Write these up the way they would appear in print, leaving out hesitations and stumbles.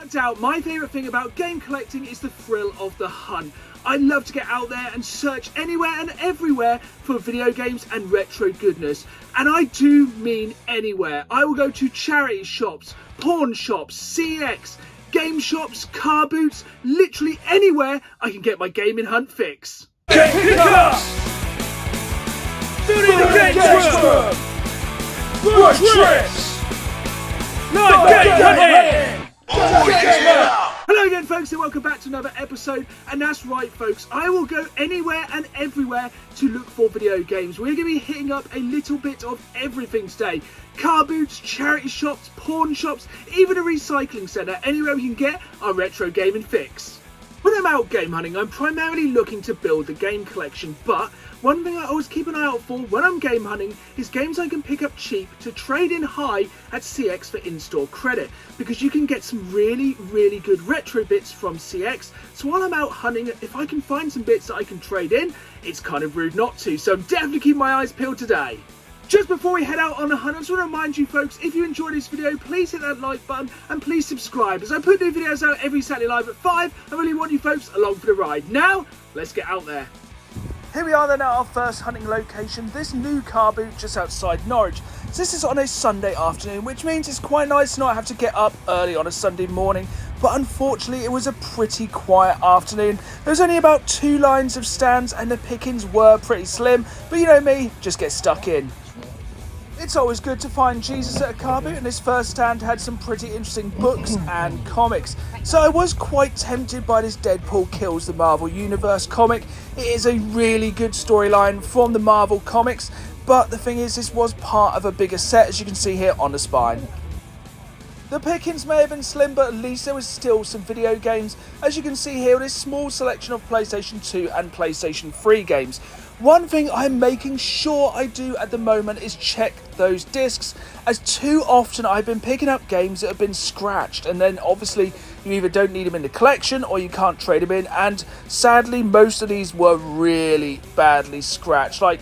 Without doubt, my favourite thing about game collecting is the thrill of the hunt. I love to get out there and search anywhere and everywhere for video games and retro goodness. And I do mean anywhere. I will go to charity shops, pawn shops, CX, game shops, car boots, literally anywhere I can get my gaming hunt fix. Game Pickups! Videogames Room! Road Trips! Night Game Hunting! Hello again folks and welcome back to another episode, and that's right folks, I will go anywhere and everywhere to look for video games. We're going to be hitting up a little bit of everything today. Car boots, charity shops, pawn shops, even a recycling centre, anywhere we can get our retro gaming fix. When I'm out game hunting, I'm primarily looking to build the game collection, but one thing I always keep an eye out for when I'm game hunting is games I can pick up cheap to trade in high at CX for in-store credit, because you can get some really good retro bits from CX. So while I'm out hunting, if I can find some bits that I can trade in, it's kind of rude not to, so I'm definitely keeping my eyes peeled today. Just before we head out on a hunt, I just want to remind you folks, if you enjoyed this video, please hit that like button and please subscribe, as I put new videos out every Saturday live at 5. I really want you folks along for the ride. Now, let's get out there. Here we are then at our first hunting location, this new car boot just outside Norwich. So this is on a Sunday afternoon, which means it's quite nice to not have to get up early on a Sunday morning. But unfortunately, it was a pretty quiet afternoon. There was only about 2 lines of stands and the pickings were pretty slim. But you know me, just get stuck in. It's always good to find Jesus at a car boot, and this first stand had some pretty interesting books and comics. So I was quite tempted by this Deadpool Kills the Marvel Universe comic. It is a really good storyline from the Marvel comics, but the thing is, this was part of a bigger set, as you can see here on the spine. The pickings may have been slim, but at least there was still some video games. As you can see here, with this small selection of PlayStation 2 and PlayStation 3 games. One thing I'm making sure I do at the moment is check those discs, as too often I've been picking up games that have been scratched, and then obviously you either don't need them in the collection or you can't trade them in, and sadly most of these were really badly scratched. Like,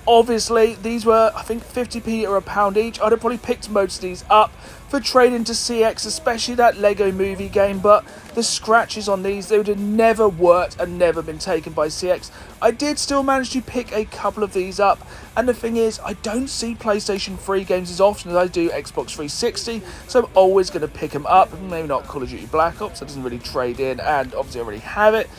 obviously these were, I think, 50p or £1 each. I'd have probably picked most of these up for trading to CX, especially that Lego Movie game, but the scratches on these, they would have never worked and never been taken by CX. I did still manage to pick a couple of these up, and the thing is, I don't see PlayStation 3 games as often as I do Xbox 360, so I'm always going to pick them up. Maybe not Call of Duty Black Ops, that doesn't really trade in, and obviously I already have it.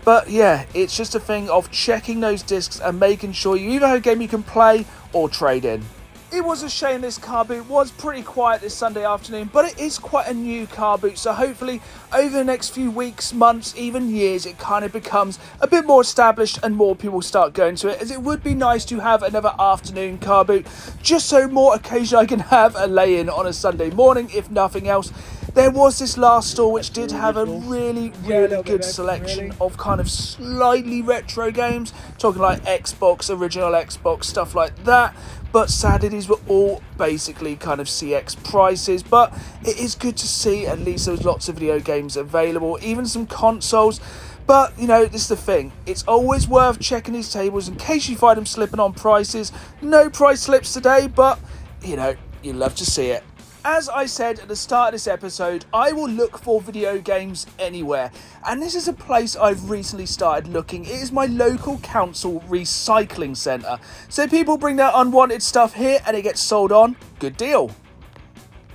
But yeah, it's just a thing of checking those discs and making sure you either have a game you can play or trade in. It was a shame this car boot was pretty quiet this Sunday afternoon, but it is quite a new car boot, so hopefully over the next few weeks, months, even years, it kind of becomes a bit more established and more people start going to it, as it would be nice to have another afternoon car boot, just so more occasion I can have a lay-in on a Sunday morning, if nothing else. There was this last store which did have a really good selection of kind of slightly retro games, talking like Xbox, original Xbox, stuff like that. But sadly these were all basically kind of CX prices, but it is good to see at least there was lots of video games available, even some consoles. But you know, this is the thing, it's always worth checking these tables in case you find them slipping on prices. No price slips today, but you know, you love to see it. As I said at the start of this episode, I will look for video games anywhere, and this is a place I've recently started looking. It is my local council recycling centre. So people bring their unwanted stuff here and it gets sold on. Good deal.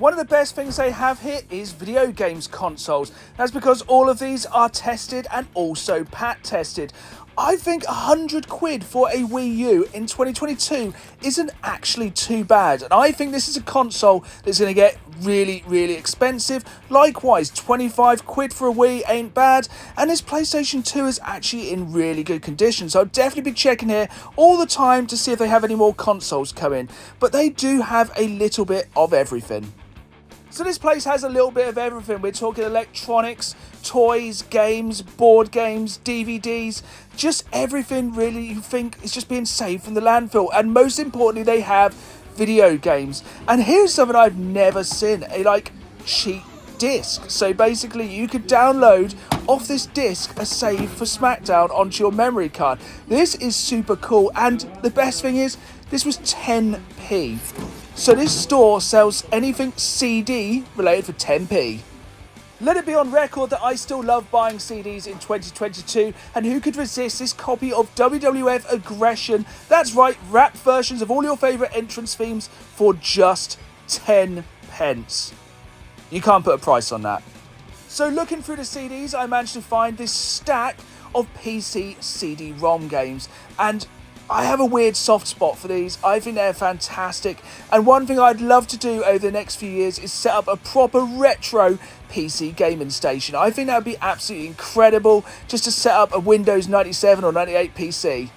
One of the best things they have here is video games consoles. That's because all of these are tested and also pat tested. I think £100 for a Wii U in 2022 isn't actually too bad, and I think this is a console that's going to get really expensive. Likewise, £25 for a Wii ain't bad, and this PlayStation 2 is actually in really good condition, so I'll definitely be checking here all the time to see if they have any more consoles come in, but they do have a little bit of everything. So this place has a little bit of everything. We're talking electronics, toys, games, board games, DVDs, just everything really you think is just being saved from the landfill. And most importantly, they have video games. And here's something I've never seen, a cheat disc. So basically you could download off this disc a save for SmackDown onto your memory card. This is super cool, and the best thing is this was 10p. So this store sells anything CD related for 10p. Let it be on record that I still love buying CDs in 2022, and who could resist this copy of WWF Aggression? That's right, rap versions of all your favourite entrance themes for just 10 pence. You can't put a price on that. So looking through the CDs, I managed to find this stack of PC CD-ROM games, and I have a weird soft spot for these. I think they're fantastic, and one thing I'd love to do over the next few years is set up a proper retro PC gaming station. I think that would be absolutely incredible, just to set up a Windows 97 or 98 PC.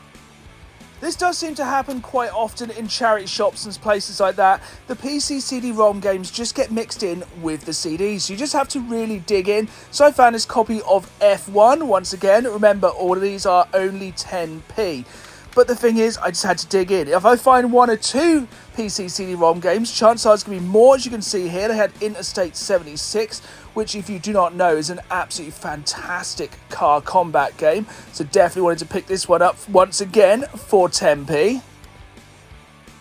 This does seem to happen quite often in charity shops and places like that. The PC CD-ROM games just get mixed in with the CDs. You just have to really dig in. So I found this copy of F1 once again. Remember, all of these are only 10p. But the thing is, I just had to dig in. If I find one or two PC CD-ROM games, chances are it's going to be more. As you can see here, they had Interstate 76, which, if you do not know, is an absolutely fantastic car combat game. So definitely wanted to pick this one up once again for 10p.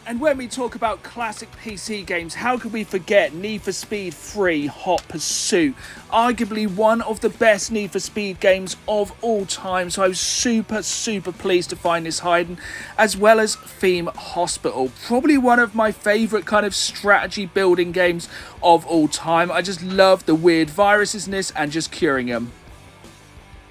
And when we talk about classic PC games, how could we forget Need for Speed 3 Hot Pursuit? Arguably one of the best Need for Speed games of all time, so I was super pleased to find this hiding, as well as Theme Hospital. Probably one of my favourite kind of strategy building games of all time. I just love the weird viruses in this and just curing them.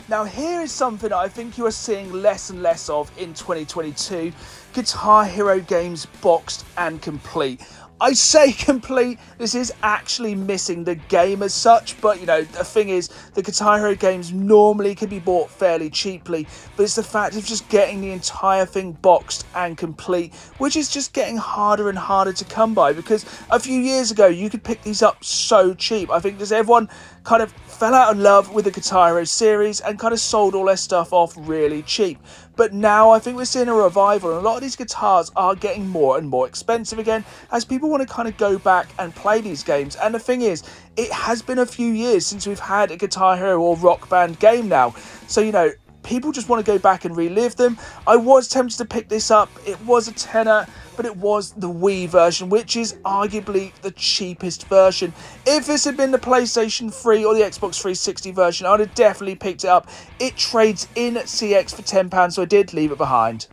Now here is something I think you are seeing less and less of in 2022. Guitar Hero games boxed and complete. I say complete, this is actually missing the game as such, but you know, the thing is, the Guitar Hero games normally can be bought fairly cheaply, but it's the fact of just getting the entire thing boxed and complete, which is just getting harder and harder to come by, because a few years ago, you could pick these up so cheap. I think just everyone kind of fell out of love with the Guitar Hero series and kind of sold all their stuff off really cheap. But now I think we're seeing a revival, and a lot of these guitars are getting more and more expensive again as people want to kind of go back and play these games. And the thing is, it has been a few years since we've had a Guitar Hero or Rock Band game now. So, you know, people just want to go back and relive them. I was tempted to pick this up. It was a tenner, but it was the Wii version, which is arguably the cheapest version. If this had been the PlayStation 3 or the Xbox 360 version, I would have definitely picked it up. It trades in CX for £10, so I did leave it behind.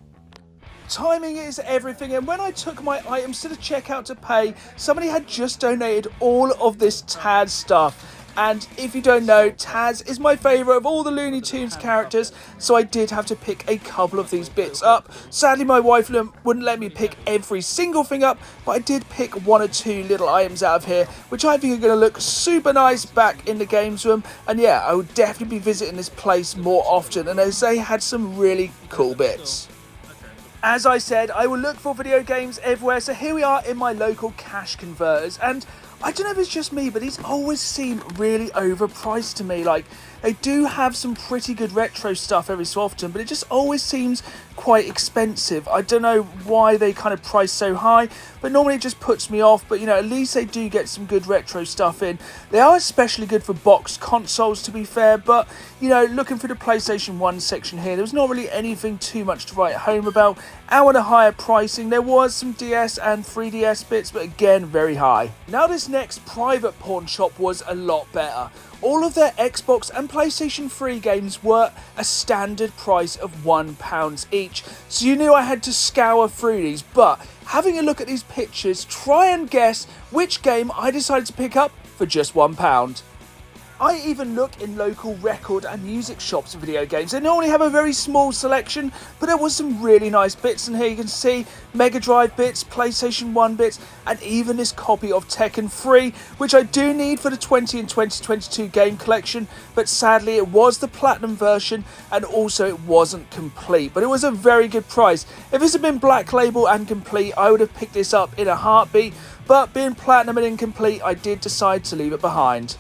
Timing is everything, and when I took my items to the checkout to pay, somebody had just donated all of this Taz stuff. And if you don't know, Taz is my favourite of all the Looney Tunes characters, so I did have to pick a couple of these bits up. Sadly, my wife wouldn't let me pick every single thing up, but I did pick one or two little items out of here, which I think are going to look super nice back in the games room. And yeah, I would definitely be visiting this place more often, and as they had some really cool bits. As I said, I will look for video games everywhere, so here we are in my local cash converters, and I don't know if it's just me, but these always seem really overpriced to me. Like, they do have some pretty good retro stuff every so often, but it just always seems quite expensive. I don't know why they kind of price so high, but normally it just puts me off. But, you know, at least they do get some good retro stuff in. They are especially good for boxed consoles, to be fair, but, you know, looking through the PlayStation 1 section here, there was not really anything too much to write home about. And with a higher pricing, there was some DS and 3DS bits, but again, very high. Now this next private pawn shop was a lot better. All of their Xbox and PlayStation 3 games were a standard price of £1 each, so you knew I had to scour through these, but having a look at these pictures, try and guess which game I decided to pick up for just £1. I even look in local record and music shops for video games. They normally have a very small selection, but there was some really nice bits in here. You can see Mega Drive bits, PlayStation 1 bits, and even this copy of Tekken 3, which I do need for the 20 and 2022 game collection, but sadly it was the Platinum version, and also it wasn't complete, but it was a very good price. If this had been Black Label and complete, I would have picked this up in a heartbeat, but being Platinum and incomplete, I did decide to leave it behind.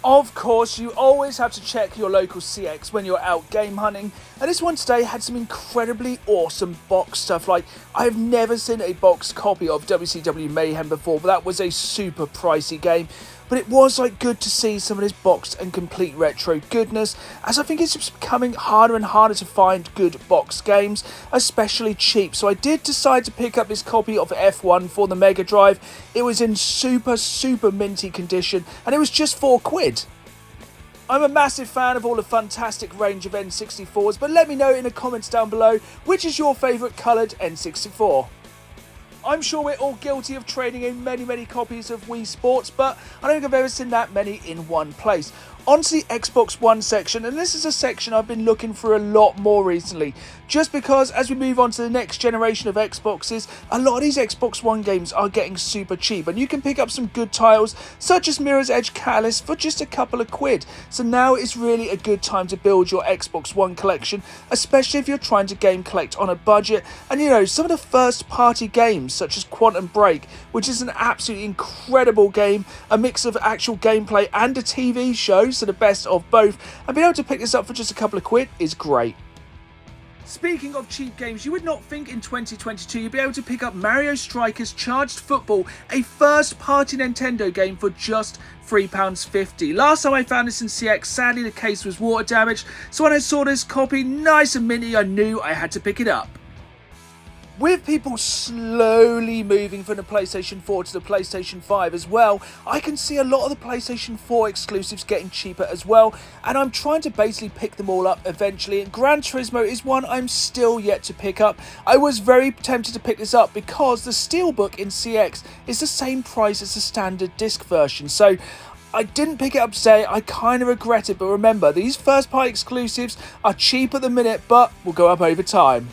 Of course, you always have to check your local CX when you're out game hunting, and this one today had some incredibly awesome box stuff. Like, I have never seen a boxed copy of WCW Mayhem before, but that was a super pricey game. But but it was like good to see some of this boxed and complete retro goodness, as I think it's just becoming harder and harder to find good boxed games, especially cheap. So I did decide to pick up this copy of F1 for the Mega Drive. It was in super minty condition, and it was just £4. I'm a massive fan of all the fantastic range of N64s, but let me know in the comments down below which is your favourite coloured N64. I'm sure we're all guilty of trading in many copies of Wii Sports, but I don't think I've ever seen that many in one place. Onto the Xbox One section, and this is a section I've been looking for a lot more recently, just because as we move on to the next generation of Xboxes, a lot of these Xbox One games are getting super cheap, and you can pick up some good titles such as Mirror's Edge Catalyst for just a couple of quid. So now is really a good time to build your Xbox One collection, especially if you're trying to game collect on a budget. And you know, some of the first party games such as Quantum Break, which is an absolutely incredible game, a mix of actual gameplay and a TV show, so the best of both, and being able to pick this up for just a couple of quid is great. Speaking of cheap games, you would not think in 2022 you'd be able to pick up Mario Strikers Charged Football, a first-party Nintendo game, for just £3.50. Last time I found this in CX, sadly the case was water damaged, so when I saw this copy nice and minty, I knew I had to pick it up. With people slowly moving from the PlayStation 4 to the PlayStation 5 as well, I can see a lot of the PlayStation 4 exclusives getting cheaper as well, and I'm trying to basically pick them all up eventually. And Gran Turismo is one I'm still yet to pick up. I was very tempted to pick this up because the Steelbook in CX is the same price as the standard disc version, so I didn't pick it up today. I kind of regret it, but remember, these first party exclusives are cheap at the minute, but will go up over time.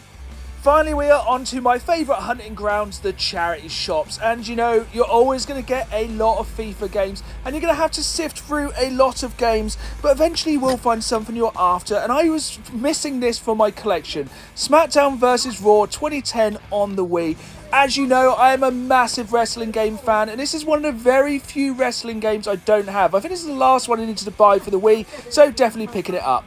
Finally, we are on to my favourite hunting grounds, the charity shops. And you know, you're always going to get a lot of FIFA games, and you're going to have to sift through a lot of games, but eventually you will find something you're after. And I was missing this for my collection. SmackDown vs Raw 2010 on the Wii. As you know, I am a massive wrestling game fan, and this is one of the very few wrestling games I don't have. I think this is the last one I needed to buy for the Wii, so definitely picking it up.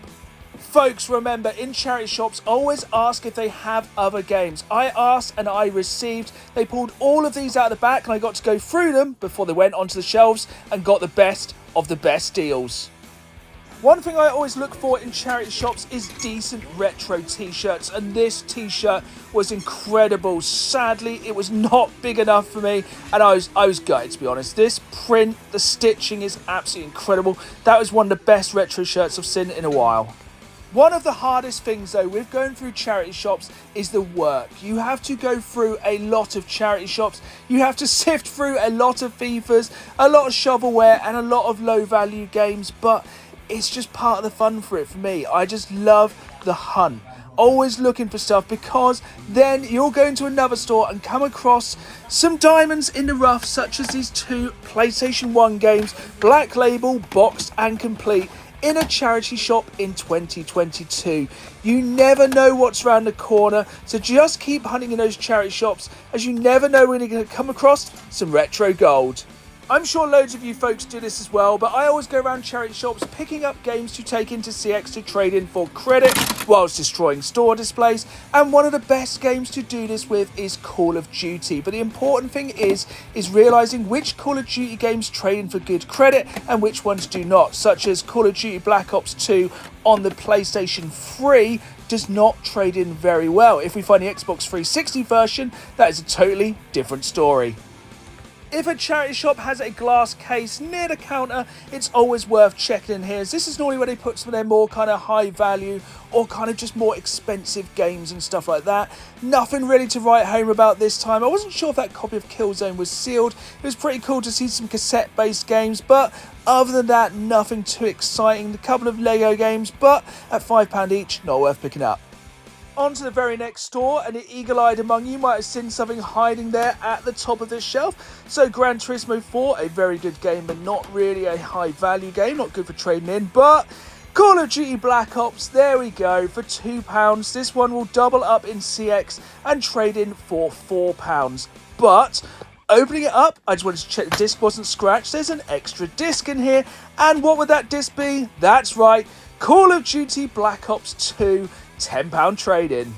Folks, remember, in charity shops, always ask if they have other games. I asked and I received. They pulled all of these out of the back, and I got to go through them before they went onto the shelves and got the best of the best deals. One thing I always look for in charity shops is decent retro t-shirts, and this t-shirt was incredible. Sadly, it was not big enough for me, and I was gutted, to be honest. This print, the stitching is absolutely incredible. That was one of the best retro shirts I've seen in a while. One of the hardest things though with going through charity shops is the work. You have to go through a lot of charity shops, you have to sift through a lot of FIFAs, a lot of shovelware and a lot of low value games, but it's just part of the fun for it for me. I just love the hunt. Always looking for stuff, because then you'll go into another store and come across some diamonds in the rough, such as these two PlayStation 1 games, Black Label, boxed and complete, in a charity shop in 2022. You never know what's around the corner, so just keep hunting in those charity shops, as you never know when you're going to come across some retro gold. I'm sure loads of you folks do this as well, but I always go around charity shops picking up games to take into CX to trade in for credit whilst destroying store displays, and one of the best games to do this with is Call of Duty. But the important thing is realising which Call of Duty games trade in for good credit and which ones do not, such as Call of Duty Black Ops 2 on the PlayStation 3 does not trade in very well. If we find the Xbox 360 version, that is a totally different story. If a charity shop has a glass case near the counter, it's always worth checking in here, as this is normally where they put some of their more kind of high value or kind of just more expensive games and stuff like that. Nothing really to write home about this time. I wasn't sure if that copy of Killzone was sealed. It was pretty cool to see some cassette based games, but other than that, nothing too exciting. A couple of Lego games, but at £5 each, not worth picking up. On to the very next store, and the eagle-eyed among you might have seen something hiding there at the top of this shelf. So Gran Turismo 4, a very good game, but not really a high-value game, not good for trading in, but Call of Duty Black Ops, there we go, for £2. This one will double up in CX and trade in for £4. But opening it up, I just wanted to check the disc wasn't scratched. There's an extra disc in here, and what would that disc be? That's right, Call of Duty Black Ops 2, £10 trade-in.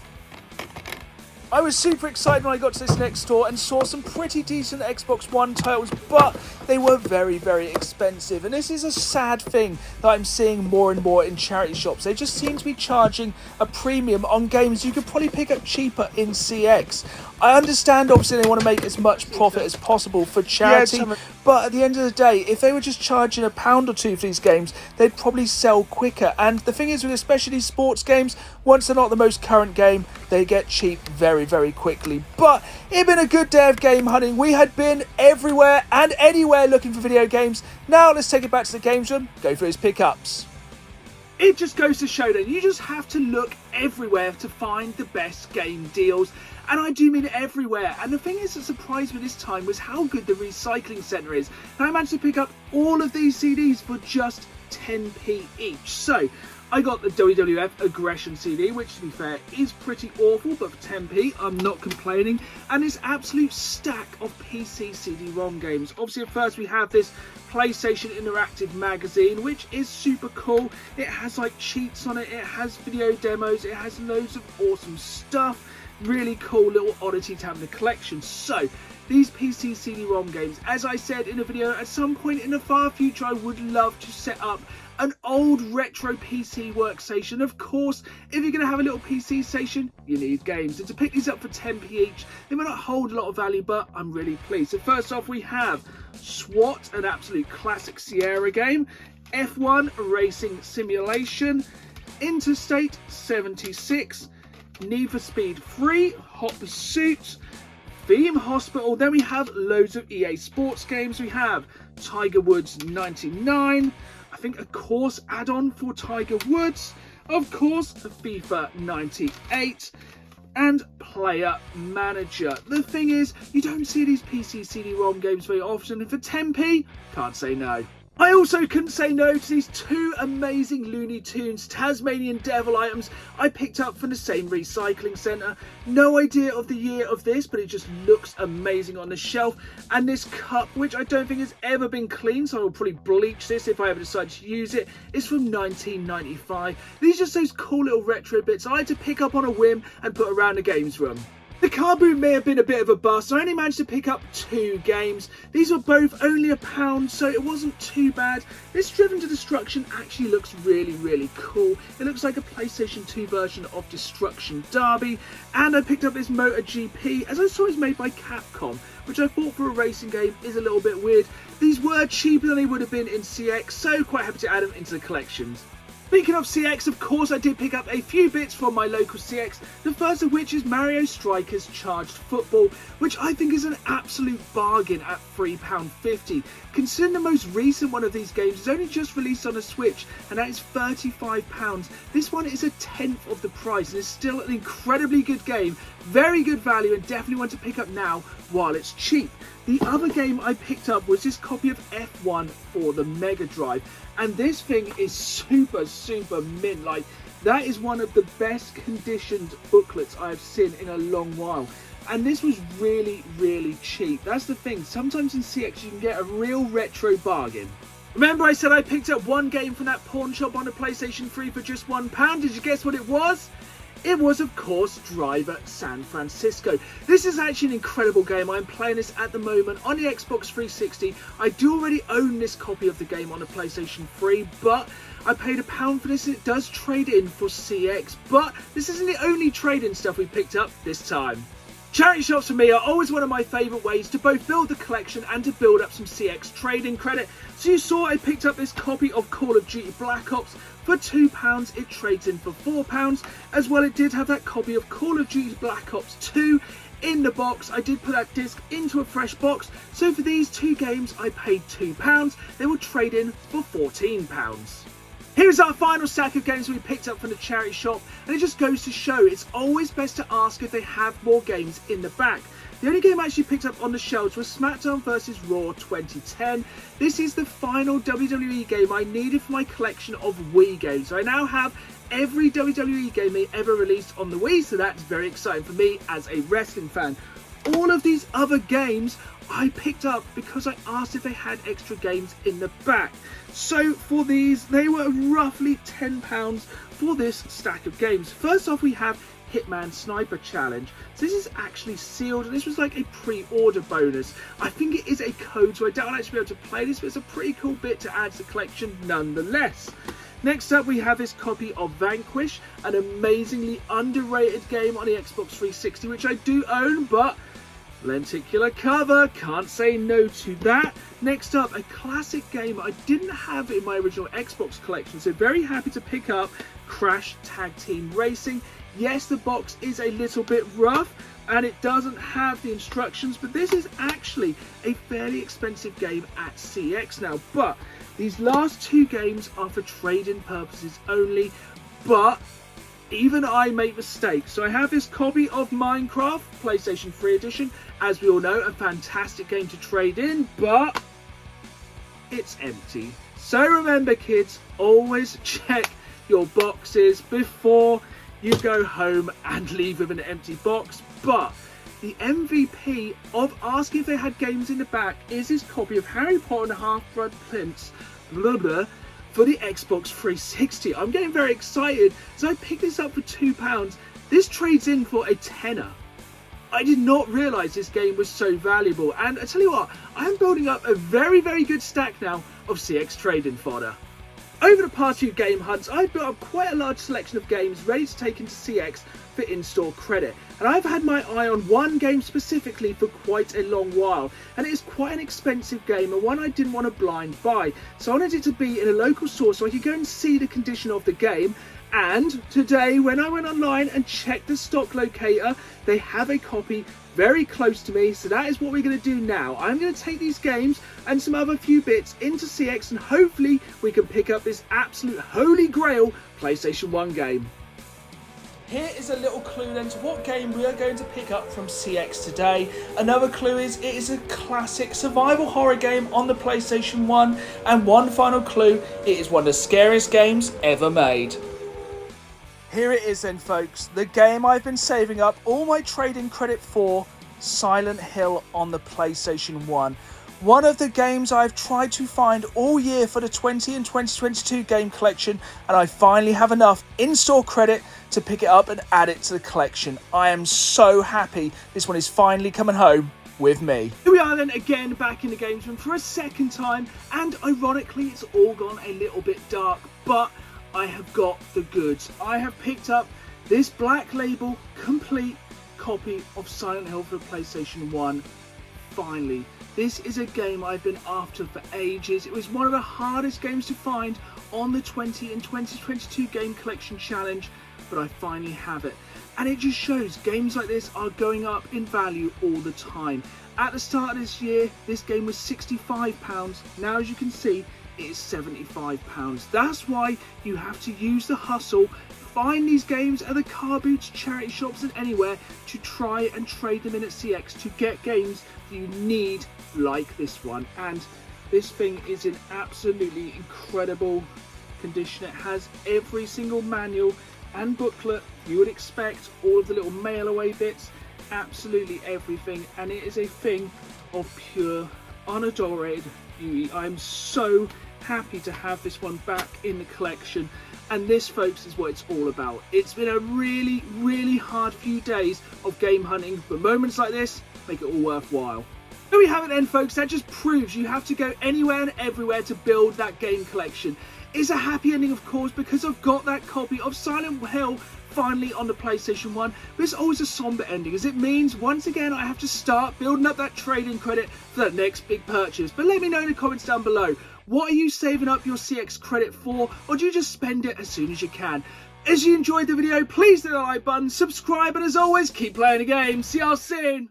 I was super excited when I got to this next store and saw some pretty decent Xbox One titles, but they were very, very expensive. And this is a sad thing that I'm seeing more and more in charity shops. They just seem to be charging a premium on games you could probably pick up cheaper in CX. I understand, obviously, they want to make as much profit as possible for charity, but at the end of the day, if they were just charging £1 or £2 for these games, they'd probably sell quicker. And the thing is, with especially sports games, once they're not the most current game, they get cheap very, very quickly. But it's been a good day of game hunting. We had been everywhere and anywhere looking for video games. Now let's take it back to the games room, go for his pickups. It just goes to show that you just have to look everywhere to find the best game deals. And I do mean everywhere. And the thing is that surprised me this time was how good the recycling centre is. And I managed to pick up all of these CDs for just 10p each. So I got the WWF Aggression CD, which to be fair is pretty awful, but for 10p I'm not complaining. And this absolute stack of PC CD-ROM games. Obviously at first we have this PlayStation Interactive magazine, which is super cool. It has like cheats on it, it has video demos, it has loads of awesome stuff. Really cool little oddity to have in the collection. So these PC CD-ROM games, as I said in a video, at some point in the far future I would love to set up an old retro PC workstation. Of course, if you're going to have a little PC station, you need games. And to pick these up for 10p each, they may not hold a lot of value, but I'm really pleased. So first off, we have SWAT, an absolute classic Sierra game, F1 Racing Simulation, Interstate 76, Need for Speed 3, Hot Pursuit, Theme Hospital. Then we have loads of EA Sports games. We have Tiger Woods 99, I think a course add-on for Tiger Woods, of course FIFA 98, and Player Manager. The thing is, you don't see these PC CD-ROM games very often, and for 10p, can't say no. I also couldn't say no to these two amazing Looney Tunes Tasmanian Devil items I picked up from the same recycling centre. No idea of the year of this, but it just looks amazing on the shelf. And this cup, which I don't think has ever been cleaned, so I will probably bleach this if I ever decide to use it, is from 1995. These are just those cool little retro bits I had to pick up on a whim and put around the games room. The Carboot may have been a bit of a bust. I only managed to pick up 2 games. These were both only £1, so it wasn't too bad. This Driven to Destruction actually looks really, really cool. It looks like a PlayStation 2 version of Destruction Derby. And I picked up this MotoGP, as I saw it was made by Capcom, which I thought for a racing game is a little bit weird. These were cheaper than they would have been in CX, so quite happy to add them into the collections. Speaking of CX, of course, I did pick up a few bits from my local CX, the first of which is Mario Strikers Charged Football, which I think is an absolute bargain at £3.50. Considering the most recent one of these games is only just released on the Switch, and that is £35. This one is a tenth of the price and is still an incredibly good game, very good value, and definitely one to pick up now while it's cheap. The other game I picked up was this copy of F1 for the Mega Drive, and this thing is super mint. Like, that is one of the best conditioned booklets I've seen in a long while, and this was really cheap. That's the thing, sometimes in CX you can get a real retro bargain. Remember I said I picked up one game from that pawn shop on the PlayStation 3 for just £1? Did you guess what it was? It was, of course, Driver San Francisco. This is actually an incredible game. I'm playing this at the moment on the Xbox 360. I do already own this copy of the game on the PlayStation 3, but I paid £1 for this and it does trade in for CX. But this isn't the only trade-in stuff we picked up this time. Charity shops for me are always one of my favourite ways to both build the collection and to build up some CX trading credit. So you saw I picked up this copy of Call of Duty Black Ops for £2, it trades in for £4. As well, it did have that copy of Call of Duty Black Ops 2 in the box. I did put that disc into a fresh box, so for these 2 games I paid £2. They will trade in for £14. Here's our final stack of games we picked up from the charity shop, and it just goes to show it's always best to ask if they have more games in the back. The only game I actually picked up on the shelves was SmackDown vs Raw 2010. This is the final WWE game I needed for my collection of Wii games. So I now have every WWE game they ever released on the Wii, so that's very exciting for me as a wrestling fan. All of these other games I picked up because I asked if they had extra games in the back. So for these, they were roughly £10 for this stack of games. First off, we have Hitman Sniper Challenge. So this is actually sealed, and this was like a pre-order bonus. I think it is a code, so I doubt I'll actually be able to play this, but it's a pretty cool bit to add to the collection nonetheless. Next up, we have this copy of Vanquish, an amazingly underrated game on the Xbox 360, which I do own, but lenticular cover, can't say no to that. Next up, a classic game I didn't have in my original Xbox collection, so very happy to pick up Crash Tag Team Racing. Yes, the box is a little bit rough and it doesn't have the instructions, but this is actually a fairly expensive game at CX now. But these last two games are for trade-in purposes only, but even I make mistakes. So I have this copy of Minecraft, PlayStation 3 edition. As we all know, a fantastic game to trade in, but it's empty. So remember, kids, always check your boxes before you go home and leave with an empty box. But the MVP of asking if they had games in the back is this copy of Harry Potter and the Half-Blood Prince, blah blah, for the Xbox 360. I'm getting very excited, so I picked this up for £2. This trades in for a tenner. I did not realise this game was so valuable, and I tell you what, I am building up a very, very good stack now of CX trading fodder. Over the past few game hunts, I've built up quite a large selection of games ready to take into CX for in-store credit, and I've had my eye on one game specifically for quite a long while, and it is quite an expensive game and one I didn't want to blind buy, so I wanted it to be in a local store so I could go and see the condition of the game. And today, when I went online and checked the stock locator, they have a copy very close to me, so that is what we're going to do now. I'm going to take these games and some other few bits into CX, and hopefully we can pick up this absolute holy grail PlayStation 1 game. Here is a little clue then to what game we are going to pick up from CX today. Another clue is it is a classic survival horror game on the PlayStation 1, and one final clue, it is one of the scariest games ever made. Here it is then, folks, the game I've been saving up all my trading credit for, Silent Hill on the PlayStation 1. One of the games I've tried to find all year for the 20 and 2022 game collection, and I finally have enough in-store credit to pick it up and add it to the collection. I am so happy this one is finally coming home with me. Here we are then again back in the games room for a second time, and ironically it's all gone a little bit dark, but I have got the goods. I have picked up this black label complete copy of Silent Hill for the PlayStation 1. Finally, this is a game I've been after for ages. It was one of the hardest games to find on the 20 and 2022 game collection challenge, but I finally have it. And it just shows games like this are going up in value all the time. At the start of this year, this game was £65. Now, as you can see, it is £75. That's why you have to use the hustle, find these games at the Carboots, charity shops and anywhere to try and trade them in at CX to get games that you need like this one. And this thing is in absolutely incredible condition. It has every single manual and booklet you would expect, all of the little mail away bits, absolutely everything, and it is a thing of pure unadulterated beauty. I'm so happy to have this one back in the collection, and this, folks, is what it's all about. It's been a really, really hard few days of game hunting, but moments like this make it all worthwhile. There we have it then, folks. That just proves you have to go anywhere and everywhere to build that game collection. It's a happy ending, of course, because I've got that copy of Silent Hill finally on the PlayStation 1, but it's always a somber ending, as it means once again I have to start building up that trading credit for that next big purchase. But let me know in the comments down below, what are you saving up your CX credit for, or do you just spend it as soon as you can? As you enjoyed the video, please hit the like button, subscribe, and as always, keep playing the game. See y'all soon.